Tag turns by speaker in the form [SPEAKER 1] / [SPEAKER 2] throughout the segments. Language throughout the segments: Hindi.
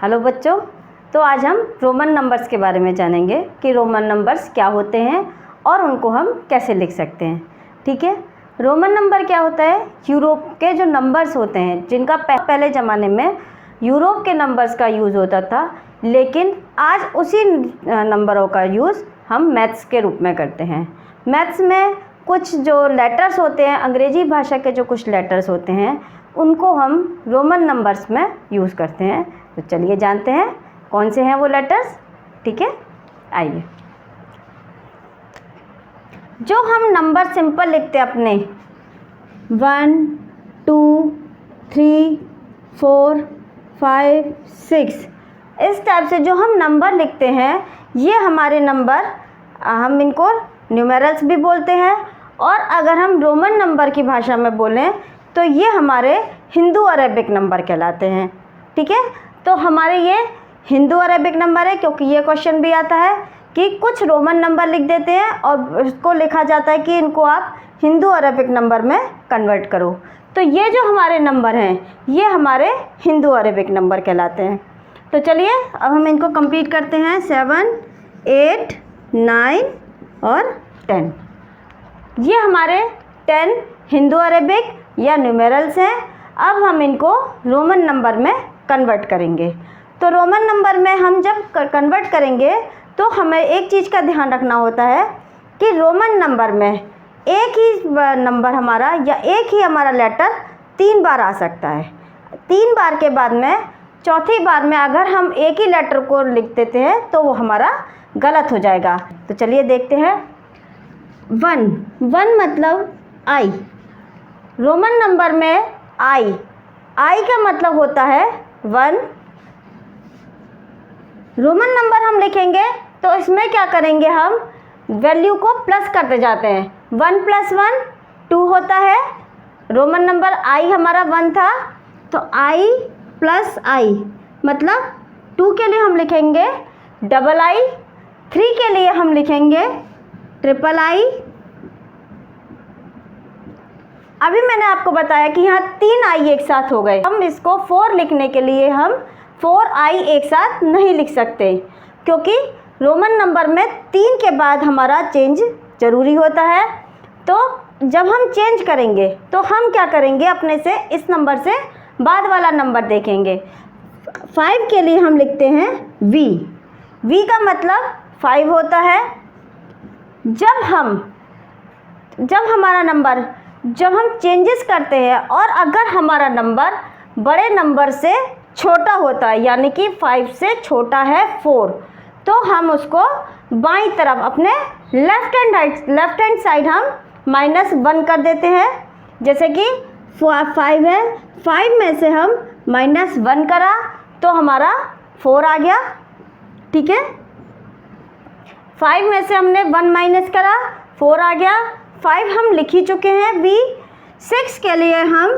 [SPEAKER 1] हेलो बच्चों, तो आज हम रोमन नंबर्स के बारे में जानेंगे कि रोमन नंबर्स क्या होते हैं और उनको हम कैसे लिख सकते हैं। ठीक है, रोमन नंबर क्या होता है? यूरोप के जो नंबर्स होते हैं, जिनका पहले ज़माने में यूरोप के नंबर्स का यूज़ होता था, लेकिन आज उसी नंबरों का यूज़ हम मैथ्स के रूप में करते हैं। मैथ्स में कुछ जो लेटर्स होते हैं, अंग्रेज़ी भाषा के जो कुछ लेटर्स होते हैं, उनको हम रोमन नंबर्स में यूज़ करते हैं। तो चलिए जानते हैं कौन से हैं वो लेटर्स। ठीक है, आइए। जो हम नंबर सिंपल लिखते हैं अपने 1 2 3 4 5 6, इस टाइप से जो हम नंबर लिखते हैं, ये हमारे नंबर, हम इनको न्यूमेरल्स भी बोलते हैं। और अगर हम रोमन नंबर की भाषा में बोलें तो ये हमारे हिंदू अरेबिक नंबर कहलाते हैं। ठीक है, तो हमारे ये हिंदू अरेबिक नंबर है, क्योंकि ये क्वेश्चन भी आता है कि कुछ रोमन नंबर लिख देते हैं और इसको लिखा जाता है कि इनको आप हिंदू अरेबिक नंबर में कन्वर्ट करो। तो ये जो हमारे नंबर हैं, ये हमारे हिंदू अरेबिक नंबर कहलाते हैं। तो चलिए अब हम इनको कंप्लीट करते हैं। 7 8 9 और 10, ये हमारे 10 हिंदू अरेबिक या न्यूमेरल्स हैं। अब हम इनको रोमन नंबर में कन्वर्ट करेंगे। तो रोमन नंबर में हम जब कन्वर्ट करेंगे तो हमें एक चीज़ का ध्यान रखना होता है कि रोमन नंबर में एक ही नंबर हमारा या एक ही हमारा लेटर 3 बार आ सकता है। 3 बार के बाद में चौथी बार में अगर हम एक ही लेटर को लिख देते हैं तो वो हमारा गलत हो जाएगा। तो चलिए देखते हैं। 1 मतलब आई। रोमन नंबर में आई का मतलब होता है 1। रोमन नंबर हम लिखेंगे तो इसमें क्या करेंगे, हम वैल्यू को प्लस करते जाते हैं। 1 + 1 2 होता है। रोमन नंबर आई हमारा 1 था, तो आई + आई मतलब 2 के लिए हम लिखेंगे II, 3 के लिए हम लिखेंगे III। अभी मैंने आपको बताया कि यहाँ 3 आई एक साथ हो गए। हम इसको 4 लिखने के लिए हम 4 आई एक साथ नहीं लिख सकते, क्योंकि रोमन नंबर में 3 के बाद हमारा चेंज ज़रूरी होता है। तो जब हम चेंज करेंगे तो हम क्या करेंगे, अपने से इस नंबर से बाद वाला नंबर देखेंगे। 5 के लिए हम लिखते हैं V का मतलब 5 होता है। जब हम चेंजेस करते हैं और अगर हमारा नंबर बड़े नंबर से छोटा होता है, यानी कि 5 से छोटा है 4, तो हम उसको बाईं तरफ अपने लेफ्ट हैंड साइड हम -1 कर देते हैं। जैसे कि 5 है, 5 में से हम -1 करा तो हमारा 4 आ गया। ठीक है, 5 में से हमने 1 माइनस करा, 4 आ गया। 5 हम लिख ही चुके हैं। 6 के लिए हम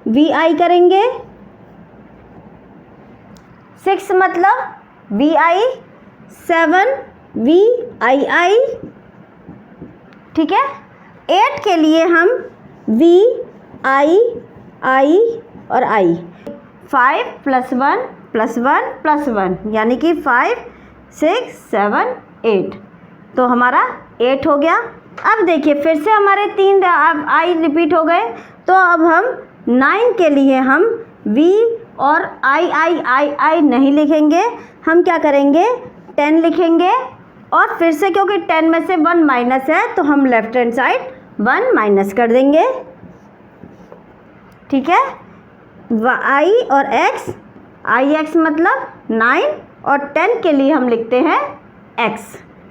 [SPEAKER 1] VI करेंगे। 6 मतलब VI, 7 VII। ठीक है, 8 के लिए हम VI और I। 5 + 1 + 1 + 1 यानी कि 5 6 7 8, तो हमारा 8 हो गया। अब देखिए फिर से हमारे 3 आई रिपीट हो गए, तो अब हम 9 के लिए हम V और I नहीं लिखेंगे। हम क्या करेंगे, 10 लिखेंगे। और फिर से क्योंकि 10 में से 1 माइनस है, तो हम लेफ्ट हैंड साइड 1 माइनस कर देंगे। ठीक है, I और X, IX मतलब 9 और 10 के लिए हम लिखते हैं X।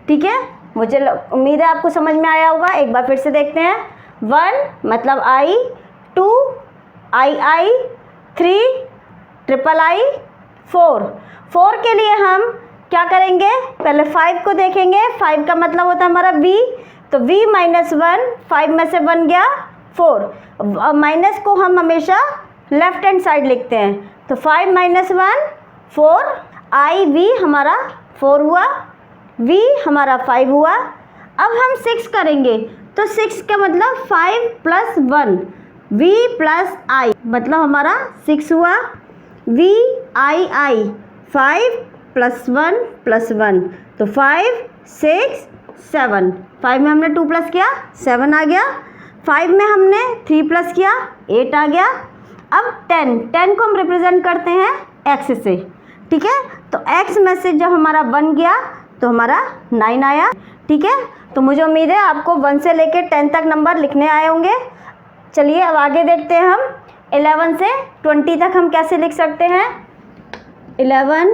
[SPEAKER 1] ठीक है, मुझे उम्मीद है आपको समझ में आया होगा। एक बार फिर से देखते हैं। 1 मतलब I, 2 II, 3 III, 4 के लिए हम क्या करेंगे, पहले 5 को देखेंगे। 5 का मतलब होता है हमारा V, तो V - 1, 5 में से 1 गया 4। माइनस को हम हमेशा लेफ्ट हैंड साइड लिखते हैं, तो 5 - 1 4, IV हमारा 4 हुआ, V हमारा 5 हुआ। अब हम 6 करेंगे, तो 6 का मतलब 5 + 1 V + I मतलब हमारा 6 हुआ। VII 5 + 1 + 1, तो 5 6 7, 5 में हमने 2 प्लस किया 7 आ गया, 5 में हमने 3 प्लस किया 8 आ गया। अब 10 को हम रिप्रेजेंट करते हैं x से, ठीक है। तो x में से जब हमारा 1 गया तो हमारा 9 आया, ठीक है। तो मुझे उम्मीद है आपको 1 से लेकर 10 तक नंबर लिखने आए होंगे। चलिए अब आगे देखते हैं हम 11 से 20 तक हम कैसे लिख सकते हैं। 11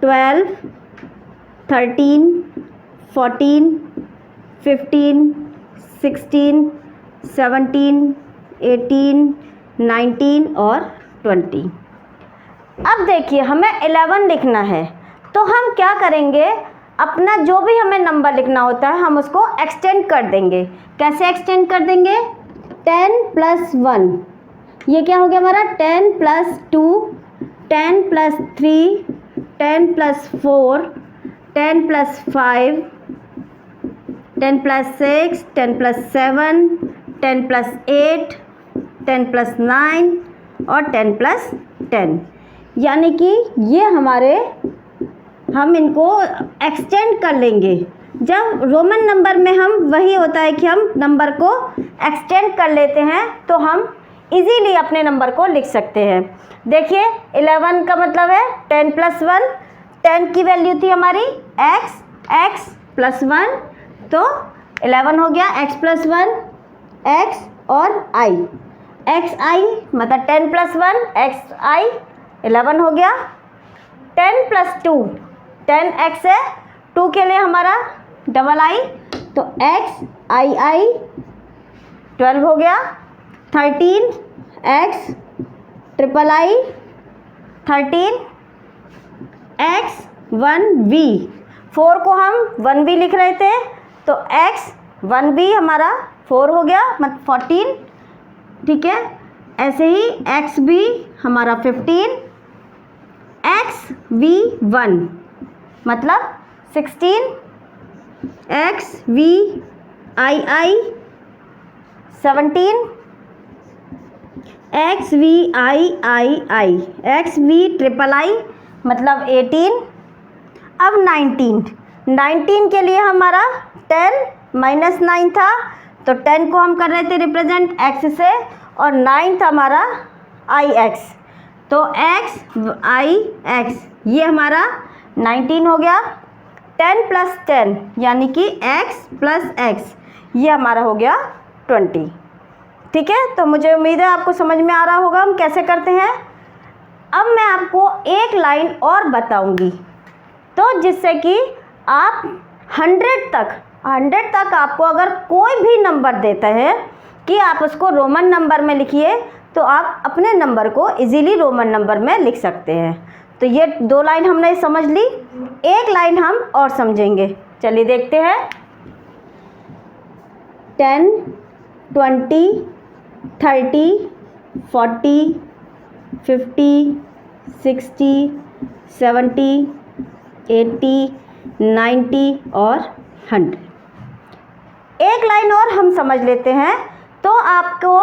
[SPEAKER 1] 12 13 14 15 16 17 18 19 और 20। अब देखिए हमें 11 लिखना है, तो हम क्या करेंगे, अपना जो भी हमें नंबर लिखना होता है हम उसको एक्सटेंड कर देंगे। कैसे एक्सटेंड कर देंगे, 10 + 1, ये क्या हो गया हमारा 10 + 2, 10 + 3, 10 + 4, 10 + 5, 10 + 6, 10 + 7, 10 + 8, 10 + 9 और 10 + 10, यानी कि ये हमारे हम इनको एक्सटेंड कर लेंगे। जब रोमन नंबर में हम वही होता है कि हम नंबर को एक्सटेंड कर लेते हैं तो हम इजीली अपने नंबर को लिख सकते हैं। देखिए 11 का मतलब है 10 + 1, 10 की वैल्यू थी हमारी x + 1, तो 11 हो गया x + 1 x और i, xi मतलब 10 + 1 xi 11 हो गया। 10 + 2 10x है, 2 के लिए हमारा i, तो xii 12 हो गया। 13 x III 13 x 1v, 4 को हम 1v लिख रहे थे तो x 1v हमारा 4 हो गया मतलब 14, ठीक है। ऐसे ही x भी हमारा 15, xv1 मतलब 16, xvii 17, xviii xvii मतलब 18। अब 19 के लिए हमारा 10 - 9 था, तो 10 को हम कर रहे थे रिप्रेजेंट x से और 9 था हमारा ix, तो xix ये हमारा 19 हो गया। 10 + 10 यानी कि x + x ये हमारा हो गया 20, ठीक है। तो मुझे उम्मीद है आपको समझ में आ रहा होगा हम कैसे करते हैं। अब मैं आपको एक लाइन और बताऊंगी, तो जिससे कि आप 100 तक आपको अगर कोई भी नंबर देता है कि आप उसको रोमन नंबर में लिखिए, तो आप अपने नंबर को इजीली रोमन नंबर में लिख सकते हैं। तो ये 2 लाइन हमने समझ ली, एक लाइन हम और समझेंगे। चलिए देखते हैं। 10 20 30 40 50 60 70 80 90 और 100। एक लाइन और हम समझ लेते हैं, तो आपको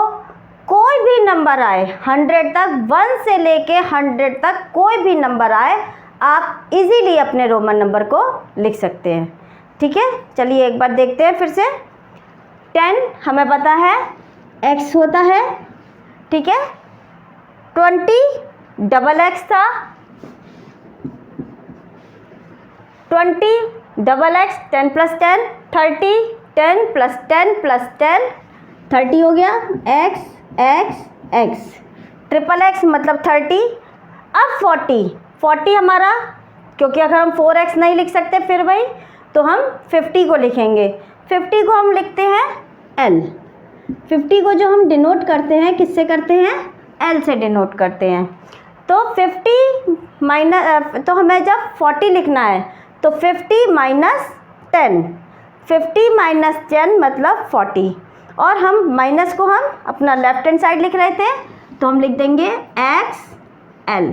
[SPEAKER 1] कोई भी नंबर आए 100 तक, 1 से लेके 100 तक कोई भी नंबर आए आप इजीली अपने रोमन नंबर को लिख सकते हैं, ठीक है। चलिए एक बार देखते हैं फिर से। 10 हमें पता है x होता है, ठीक है। 20 XX था, 20 XX 10 + 10 30, 10 + 10 + 10 30 हो गया। x x x XXX मतलब 30। अब 40 हमारा, क्योंकि अगर हम 4x नहीं लिख सकते फिर वही, तो हम 50 को लिखेंगे। 50 को हम लिखते हैं L। 50 को जो हम डिनोट करते हैं किससे करते हैं, L से डिनोट करते हैं। तो 50 माइनस, तो हमें जब 40 लिखना है तो 50 - 10, 50 - 10 मतलब 40, और हम माइनस को हम अपना लेफ्ट हैंड साइड लिख रहे थे तो हम लिख देंगे XL।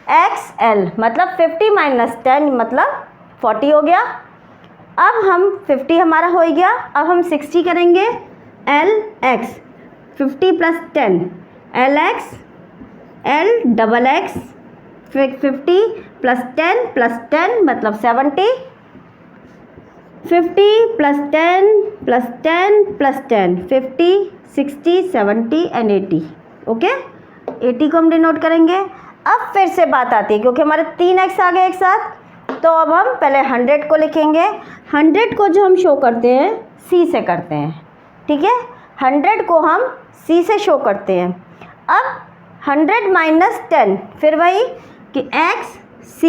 [SPEAKER 1] XL मतलब 50 - 10 मतलब 40 हो गया। अब हम 50 हमारा हो गया, अब हम 60 करेंगे। LX 50 + 10 LX, LXX 50 प्लस 10 मतलब 70, 50 plus 10 plus 10 plus 10 50, 60, 70 and 80। Okay, 80 को हम डिनोट करेंगे। अब फिर से बात आती है, क्योंकि हमारे 3x आ गए एक साथ, तो अब हम पहले 100 को लिखेंगे। 100 को जो हम शो करते हैं C से करते हैं, ठीक है। 100 को हम C से शो करते हैं। अब 100 माइनस 10, फिर वही कि x C,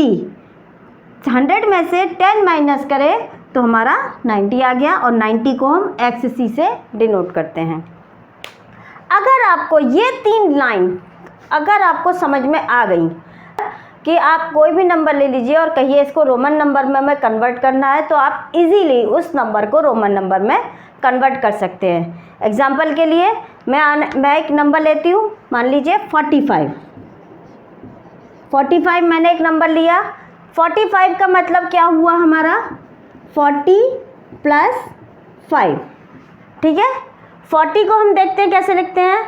[SPEAKER 1] 100 में से 10 माइनस करें तो हमारा 90 आ गया, और 90 को हम x C से डिनोट करते हैं। अगर आपको ये 3 लाइन अगर आपको समझ में आ गई कि आप कोई भी नंबर ले लीजिए और कहिए इसको रोमन नंबर में हमें कन्वर्ट करना है, तो आप इजीली उस नंबर को रोमन नंबर में कन्वर्ट कर सकते हैं। एग्जाम्पल के लिए मैं एक नंबर लेती हूँ, मान लीजिए 45। 45 मैंने एक नंबर लिया। 45 का मतलब क्या हुआ हमारा, 40 प्लस 5, ठीक है। 40 को हम देखते हैं कैसे लिखते हैं।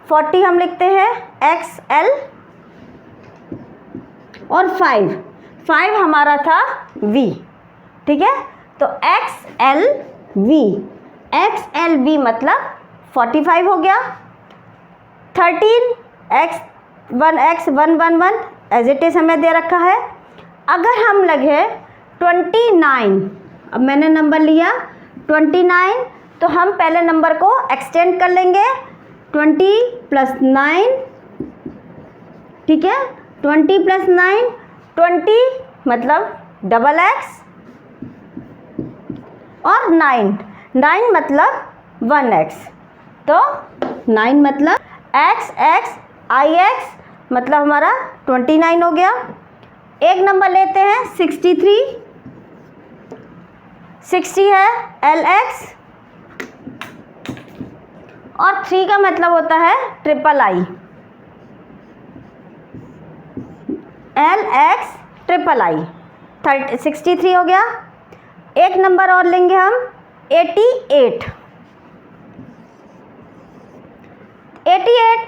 [SPEAKER 1] 40 हम लिखते हैं XL, और 5 हमारा था V, ठीक है। तो XLV मतलब 45 हो गया। 13 X1 एज इट इज़ हमें दे रखा है। अगर हम लगे 29, अब मैंने नंबर लिया 29, तो हम पहले नंबर को एक्सटेंड कर लेंगे, 20 प्लस 9, ठीक है। 20 प्लस 9 20 मतलब डबल x, और 9 मतलब 1x, तो 9 मतलब x ix मतलब हमारा 29 हो गया। एक नंबर लेते हैं 63, 60 है LX, और 3 का मतलब होता है III, LX III, 63 हो गया। एक नंबर और लेंगे हम 88। 88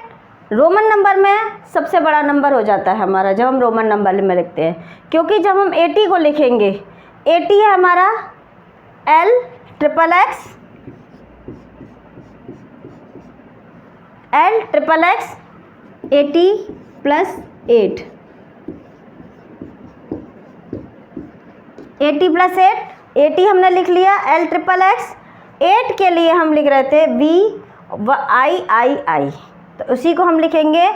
[SPEAKER 1] रोमन नंबर में सबसे बड़ा नंबर हो जाता है हमारा जब हम रोमन नंबर में लिखते हैं, क्योंकि जब हम 80 को लिखेंगे, 80 है हमारा LXXX, LXXX 80 प्लस 8, 80 प्लस 8, 80 हमने लिख लिया। LXXX 8 के लिए हम लिख रहे थे VIII, तो उसी को हम लिखेंगे।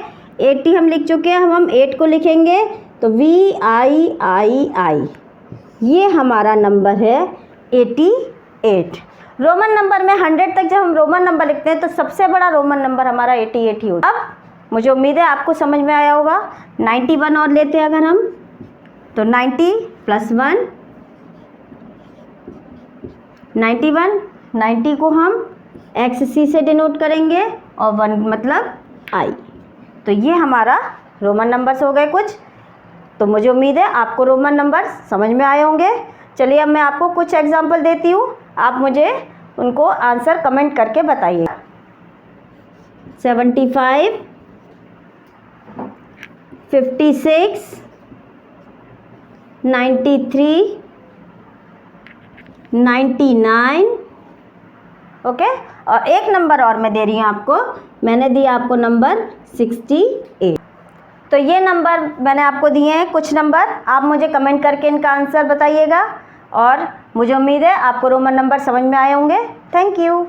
[SPEAKER 1] 80 हम लिख चुके हैं, हम 8 को लिखेंगे तो VIII, ये हमारा नंबर है 88। रोमन नंबर में 100 तक जब हम रोमन नंबर लिखते हैं तो सबसे बड़ा रोमन नंबर हमारा 88 ही होता है। अब मुझे उम्मीद है आपको समझ में आया होगा। 91 और लेते हैं अगर हम, तो 90 प्लस 1 91, 90 को हम XC से डिनोट करेंगे, और 1 मतलब I। तो ये हमारा रोमन नंबर्स हो गए कुछ। तो मुझे उम्मीद है आपको रोमन नंबर समझ में आए होंगे। चलिए अब मैं आपको कुछ एग्जांपल देती हूँ, आप मुझे उनको आंसर कमेंट करके बताइए। 75, 56, 93, 99, ओके। और एक नंबर और मैं दे रही हूँ आपको, मैंने दिया आपको नंबर 68। तो ये नंबर मैंने आपको दिए हैं कुछ नंबर, आप मुझे कमेंट करके इनका आंसर बताइएगा, और मुझे उम्मीद है आपको रोमन नंबर समझ में आए होंगे। Thank you.